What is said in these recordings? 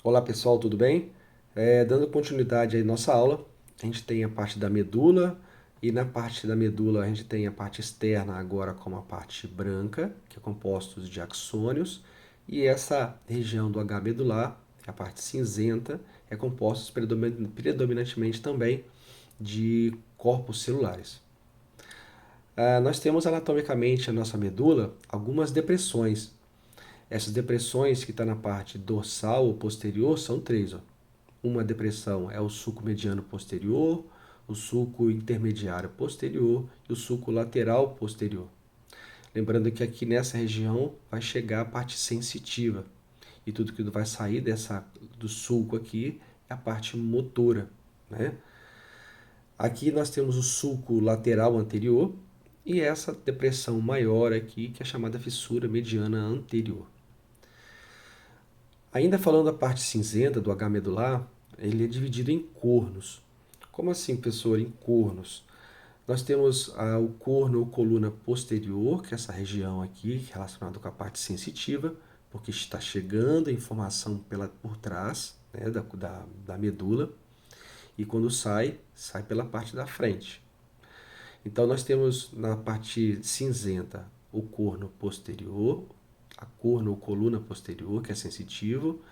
Olá pessoal, tudo bem? Dando continuidade aí à nossa aula, a gente tem a parte da medula e na parte da medula a gente tem a parte externa agora como a parte branca, que é composta de axônios, e essa região do H medular, que é a parte cinzenta, é composta predominantemente também de corpos celulares. Nós temos anatomicamente a nossa medula algumas depressões. Essas depressões que estão na parte dorsal ou posterior são três, ó. Uma depressão é o sulco mediano posterior, o sulco intermediário posterior e o sulco lateral posterior. Lembrando que aqui nessa região vai chegar a parte sensitiva e tudo que vai sair do sulco aqui é a parte motora, né? Aqui nós temos o sulco lateral anterior e essa depressão maior aqui que é chamada fissura mediana anterior. Ainda falando da parte cinzenta do H medular, ele é dividido em cornos. Como assim, professor, em cornos? Nós temos o corno ou coluna posterior, que é essa região aqui, relacionada com a parte sensitiva, porque está chegando a informação por trás, né, da medula, e quando sai pela parte da frente. Então nós temos na parte cinzenta o corno posterior, a corno ou coluna posterior, que é sensitivo.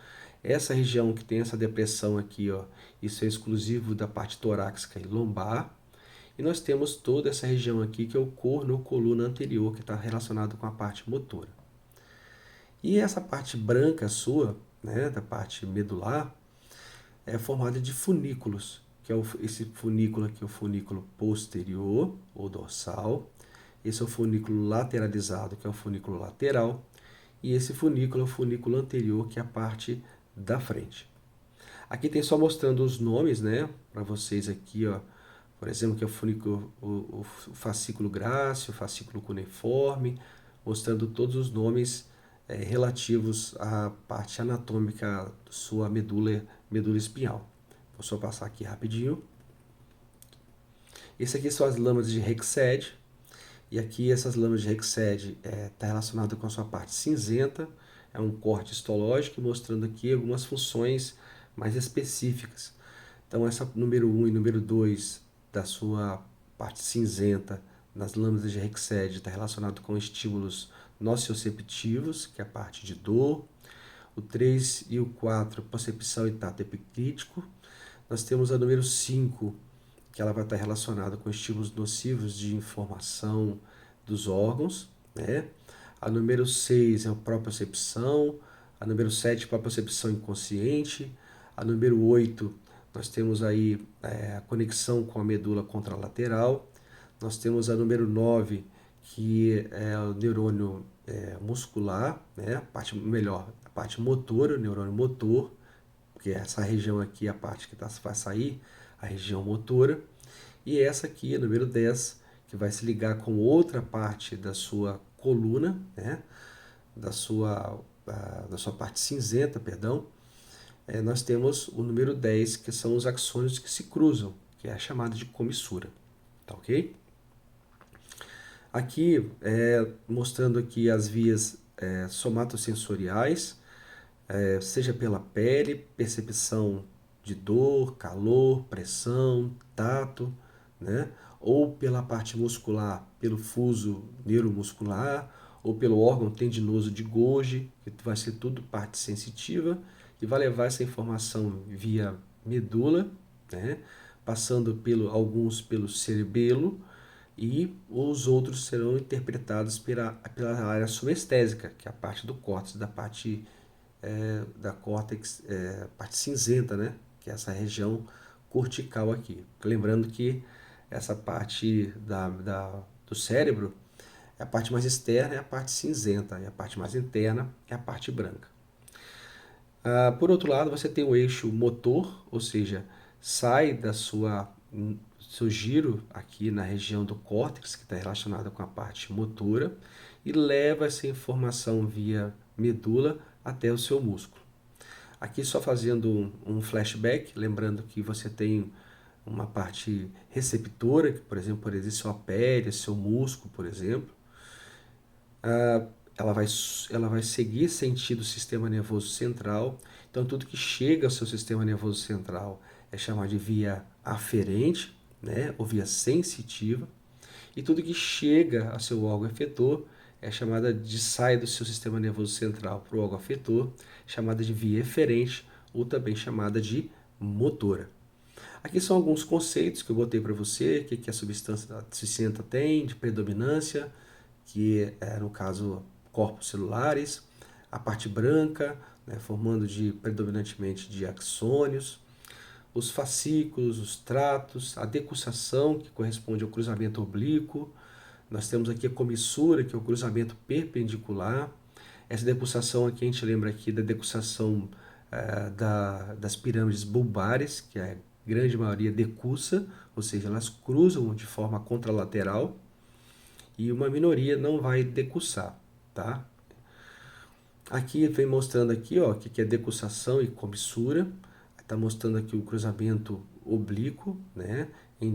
Essa região que tem essa depressão aqui, ó, isso é exclusivo da parte torácica e lombar. E nós temos toda essa região aqui que é o corno ou coluna anterior, que está relacionado com a parte motora. E essa parte branca sua, né, da parte medular, é formada de funículos, que é esse funículo aqui, o funículo posterior ou dorsal. Esse é o funículo lateralizado, que é o funículo lateral. E esse funículo é o funículo anterior, que é a parte da frente. Aqui tem só mostrando os nomes, né, para vocês aqui, ó. Por exemplo, que é o funículo, o fascículo grácil, o fascículo cuneiforme, mostrando todos os nomes relativos à parte anatômica da sua medula espinhal. Vou só passar aqui rapidinho. Esse aqui são as lâminas de Rexed, e aqui essas lâminas de Rexed está relacionado com a sua parte cinzenta, é um corte histológico mostrando aqui algumas funções mais específicas. Então essa número 1 e número 2 da sua parte cinzenta nas lâminas de Rexed está relacionado com estímulos nocioceptivos, que é a parte de dor. O 3 e o 4, percepção e tato epicrítico. Nós temos a número 5, que ela vai estar relacionada com estímulos nocivos de informação dos órgãos, né? A número 6 é a propriocepção, a número 7 a propriocepção inconsciente, a número 8 nós temos aí a conexão com a medula contralateral, nós temos a número 9 que é o neurônio muscular, né? A parte motora, o neurônio motor, porque essa região aqui é a parte que vai sair, a região motora. E essa aqui, a número 10, que vai se ligar com outra parte da sua coluna, né? Da sua parte cinzenta, perdão. Nós temos o número 10, que são os axônios que se cruzam, que é a chamada de comissura. Tá ok? Aqui, mostrando aqui as vias somatosensoriais, seja pela pele, percepção de dor, calor, pressão, tato, né? Ou pela parte muscular, pelo fuso neuromuscular, ou pelo órgão tendinoso de Golgi, que vai ser tudo parte sensitiva, e vai levar essa informação via medula, né? Passando alguns pelo cerebelo, e os outros serão interpretados pela área subestésica, que é a parte do córtex, da córtex, parte cinzenta, né? Que é essa região cortical aqui. Lembrando que essa parte do cérebro, a parte mais externa é a parte cinzenta, e a parte mais interna é a parte branca. Por outro lado, você tem o eixo motor, ou seja, sai seu giro aqui na região do córtex, que está relacionada com a parte motora, e leva essa informação via medula até o seu músculo. Aqui só fazendo um flashback, lembrando que você tem uma parte receptora, que por exemplo pode ser sua pele, seu músculo, por exemplo. ela vai seguir sentido sistema nervoso central. Então, tudo que chega ao seu sistema nervoso central é chamado de via aferente, né, ou via sensitiva. E tudo que chega ao seu órgão efetor é chamada de sai do seu sistema nervoso central para o órgão efetor, chamada de via eferente, ou também chamada de motora. Aqui são alguns conceitos que eu botei para você, o que a substância cinzenta tem de predominância, que é, no caso, corpos celulares, a parte branca, né, formando predominantemente de axônios, os fascículos, os tratos, a decussação, que corresponde ao cruzamento oblíquo, nós temos aqui a comissura, que é o cruzamento perpendicular. Essa decussação aqui, a gente lembra aqui da decussação das pirâmides bulbares, que a grande maioria decussa, ou seja, elas cruzam de forma contralateral, e uma minoria não vai decussar, tá? Aqui vem mostrando aqui, ó, o que é decussação e comissura. Está mostrando aqui o cruzamento oblíquo, né, e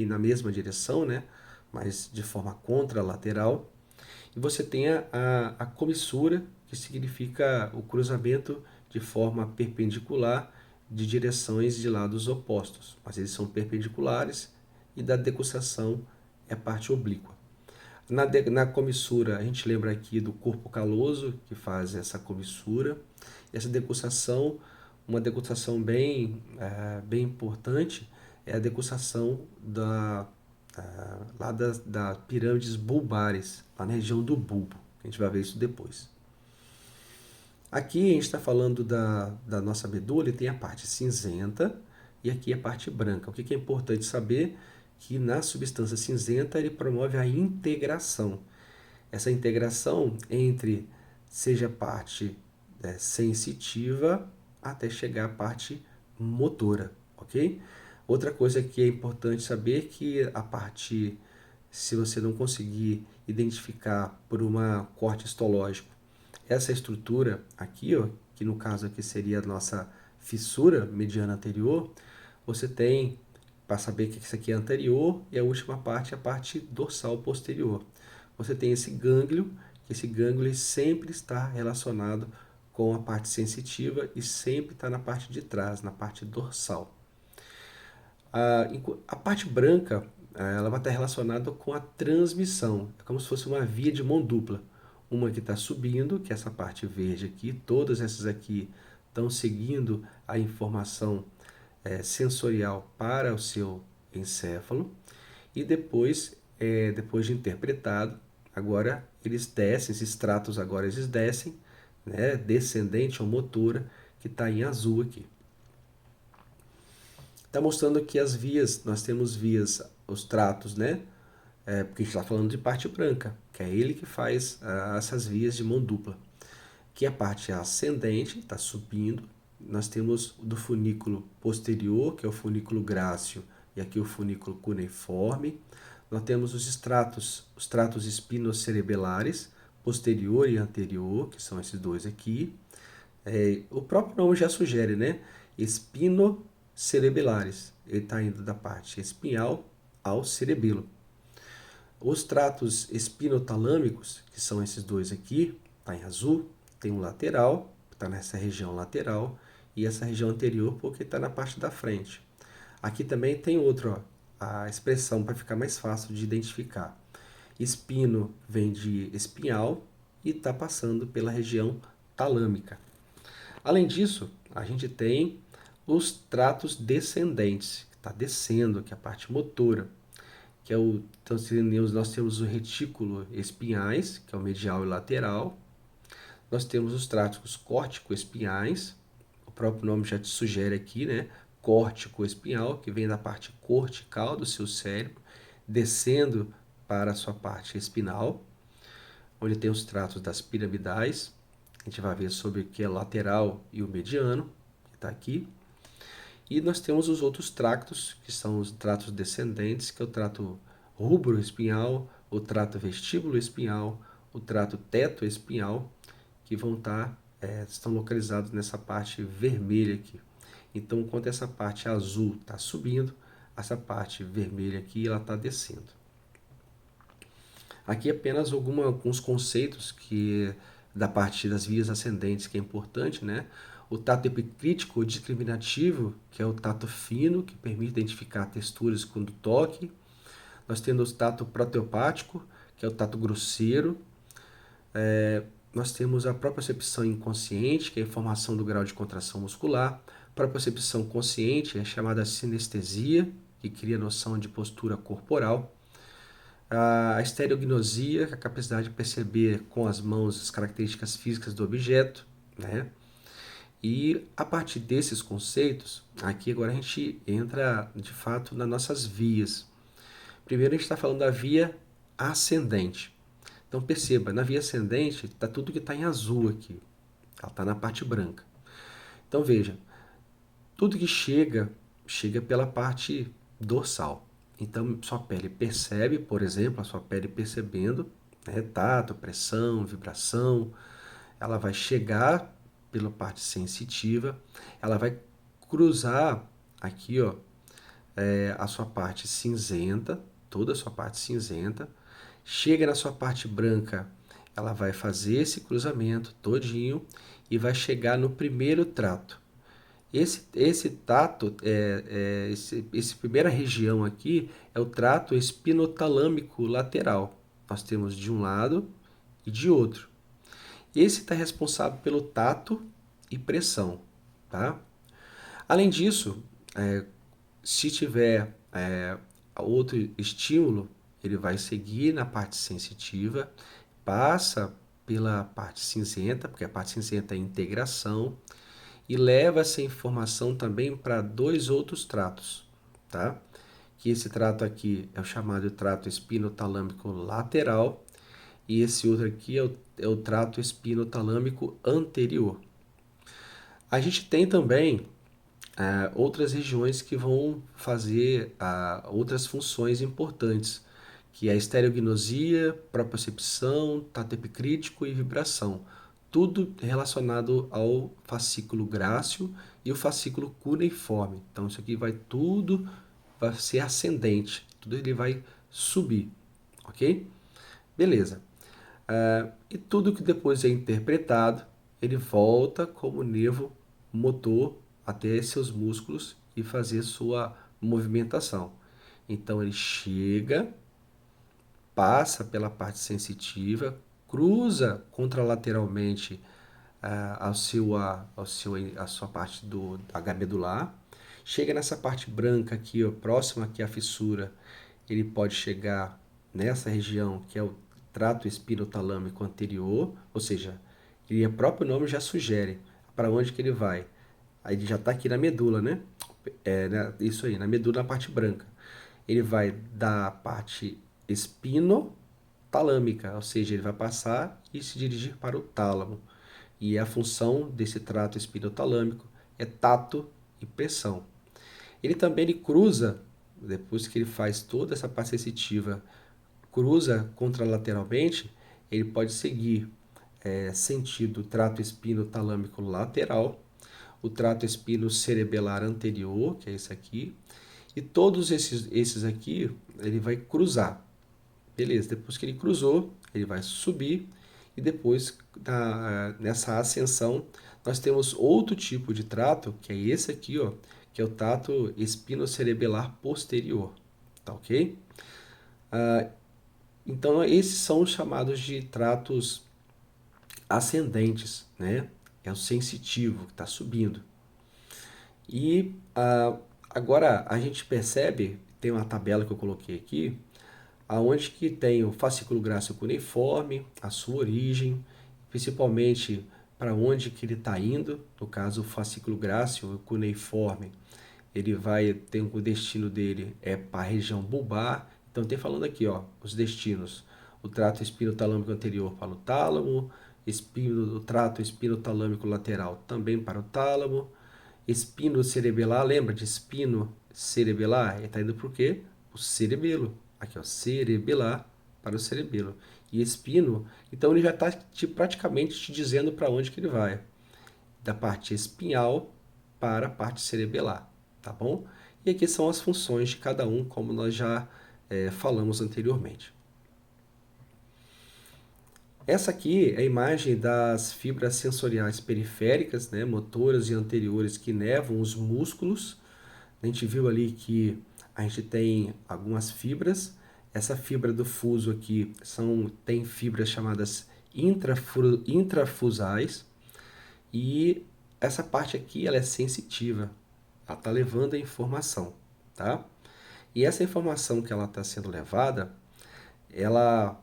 na mesma direção, né, mas de forma contralateral. E você tem a comissura, que significa o cruzamento de forma perpendicular de direções de lados opostos, mas eles são perpendiculares, e da decussação é a parte oblíqua. Na comissura, a gente lembra aqui do corpo caloso, que faz essa comissura. Essa decussação, uma decussação bem importante, é a decussação da pirâmides bulbares, lá na região do bulbo. A gente vai ver isso depois. Aqui a gente está falando da nossa medula, e tem a parte cinzenta e aqui a parte branca. O que é importante saber? Que na substância cinzenta ele promove a integração. Essa integração entre, seja a parte sensitiva até chegar à parte motora, ok? Outra coisa que é importante saber é que a parte, se você não conseguir identificar por uma corte histológico, essa estrutura aqui, ó, que no caso aqui seria a nossa fissura mediana anterior, você tem, para saber que isso aqui é anterior, e a última parte é a parte dorsal posterior. Você tem esse gânglio, que esse gânglio sempre está relacionado com a parte sensitiva e sempre está na parte de trás, na parte dorsal. A parte branca, ela vai estar relacionada com a transmissão, é como se fosse uma via de mão dupla. Uma que está subindo, que é essa parte verde aqui, todas essas aqui estão seguindo a informação sensorial para o seu encéfalo, e depois de interpretado, agora eles descem, esses tratos agora eles descem, né, descendente ou motora, que está em azul aqui. Está mostrando aqui as vias, nós temos vias, os tratos, né? Porque a gente está falando de parte branca, que é ele que faz essas vias de mão dupla. Aqui a parte ascendente, está subindo. Nós temos do funículo posterior, que é o funículo grácil, e aqui o funículo cuneiforme. Nós temos os tratos espinocerebelares, posterior e anterior, que são esses dois aqui. O próprio nome já sugere, né? Espinocerebelares. Ele está indo da parte espinhal ao cerebelo. Os tratos espinotalâmicos, que são esses dois aqui, está em azul, tem um lateral, está nessa região lateral, e essa região anterior porque está na parte da frente. Aqui também tem outro, ó, a expressão para ficar mais fácil de identificar. Espino vem de espinhal e está passando pela região talâmica. Além disso, a gente tem os tratos descendentes, que está descendo, que é a parte motora, que é então, nós temos o retículo espinhais, que é o medial e lateral. Nós temos os tratos córtico-espinhais, o próprio nome já te sugere aqui, né? Córtico-espinhal, que vem da parte cortical do seu cérebro, descendo para a sua parte espinal, onde tem os tratos das piramidais. A gente vai ver sobre o que é lateral e o mediano, que está aqui. E nós temos os outros tractos, que são os tratos descendentes, que é o trato rubro-espinhal, o trato vestíbulo-espinhal, o trato teto-espinhal, que estão localizados nessa parte vermelha aqui. Então, enquanto essa parte azul está subindo, essa parte vermelha aqui ela está descendo. Aqui apenas alguns conceitos que da parte das vias ascendentes que é importante, né? O tato epicrítico discriminativo, que é o tato fino, que permite identificar texturas com o toque. Nós temos o tato proteopático, que é o tato grosseiro. Nós temos a propriocepção inconsciente, que é a informação do grau de contração muscular. Propriocepção consciente é chamada sinestesia, que cria noção de postura corporal. A estereognosia, que é a capacidade de perceber com as mãos as características físicas do objeto, né? E a partir desses conceitos, aqui agora a gente entra de fato nas nossas vias. Primeiro a gente está falando da via ascendente. Então perceba, na via ascendente está tudo que está em azul aqui. Ela está na parte branca. Então veja, tudo que chega, chega pela parte dorsal. Então sua pele percebe, por exemplo, a sua pele percebendo, né, tato, pressão, vibração. Ela vai chegar pela parte sensitiva, ela vai cruzar aqui, ó, a sua parte cinzenta, toda a sua parte cinzenta, chega na sua parte branca, ela vai fazer esse cruzamento todinho e vai chegar no primeiro trato. Esse tato, essa primeira região aqui é o trato espinotalâmico lateral. Nós temos de um lado e de outro. Esse está responsável pelo tato e pressão, tá? Além disso, se tiver outro estímulo, ele vai seguir na parte sensitiva, passa pela parte cinzenta, porque a parte cinzenta é integração, e leva essa informação também para dois outros tratos, tá? Que esse trato aqui é o chamado trato espinotalâmico lateral, e esse outro aqui é o trato espinotalâmico anterior. A gente tem também outras regiões que vão fazer outras funções importantes, que é a estereognosia, propriocepção, tato epicrítico e vibração. Tudo relacionado ao fascículo grácil e o fascículo cuneiforme. Então isso aqui vai ser ascendente, tudo ele vai subir, ok? Beleza. E tudo que depois é interpretado, ele volta como nervo motor até seus músculos e fazer sua movimentação. Então ele chega, passa pela parte sensitiva, cruza contralateralmente a sua parte do H medular, chega nessa parte branca aqui, ó, próxima aqui à fissura, ele pode chegar nessa região que é o trato espinotalâmico anterior, ou seja, o próprio nome já sugere para onde que ele vai. Aí ele já está aqui na medula, né? Isso aí, na medula, na parte branca. Ele vai da parte espinotalâmica, ou seja, ele vai passar e se dirigir para o tálamo. E a função desse trato espinotalâmico é tato e pressão. Ele cruza, depois que ele faz toda essa parte sensitiva, cruza contralateralmente, ele pode seguir sentido trato espinotalâmico lateral, o trato espinocerebelar anterior, que é esse aqui, e todos esses aqui ele vai cruzar. Beleza, depois que ele cruzou, ele vai subir e depois nessa ascensão nós temos outro tipo de trato, que é esse aqui, ó, que é o trato espinocerebelar posterior, tá ok? Então esses são os chamados de tratos ascendentes, né? É o sensitivo que está subindo. E agora a gente percebe, tem uma tabela que eu coloquei aqui, aonde que tem o fascículo grácil cuneiforme, a sua origem, principalmente para onde que ele está indo. No caso, o fascículo grácil cuneiforme, ele vai ter o destino dele para a região bulbar. Então tem falando aqui, ó, os destinos. O trato espinotalâmico anterior para o tálamo, o trato espinotalâmico lateral também para o tálamo, espino cerebelar, lembra de espino cerebelar? Ele está indo para o quê? O cerebelo. Aqui, ó, cerebelar para o cerebelo. E espino, então ele já está praticamente te dizendo para onde que ele vai. Da parte espinhal para a parte cerebelar, tá bom? E aqui são as funções de cada um, como nós já falamos anteriormente. Essa aqui é a imagem das fibras sensoriais periféricas, né, motoras e anteriores que inervam os músculos. A gente viu ali que a gente tem algumas fibras. Essa fibra do fuso aqui tem fibras chamadas intrafusais. E essa parte aqui ela é sensitiva. Ela está levando a informação, tá? E essa informação que ela está sendo levada, ela,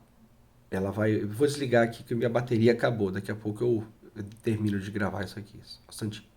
ela vai... Eu vou desligar aqui que minha bateria acabou. Daqui a pouco eu termino de gravar isso aqui. Só um instantinho.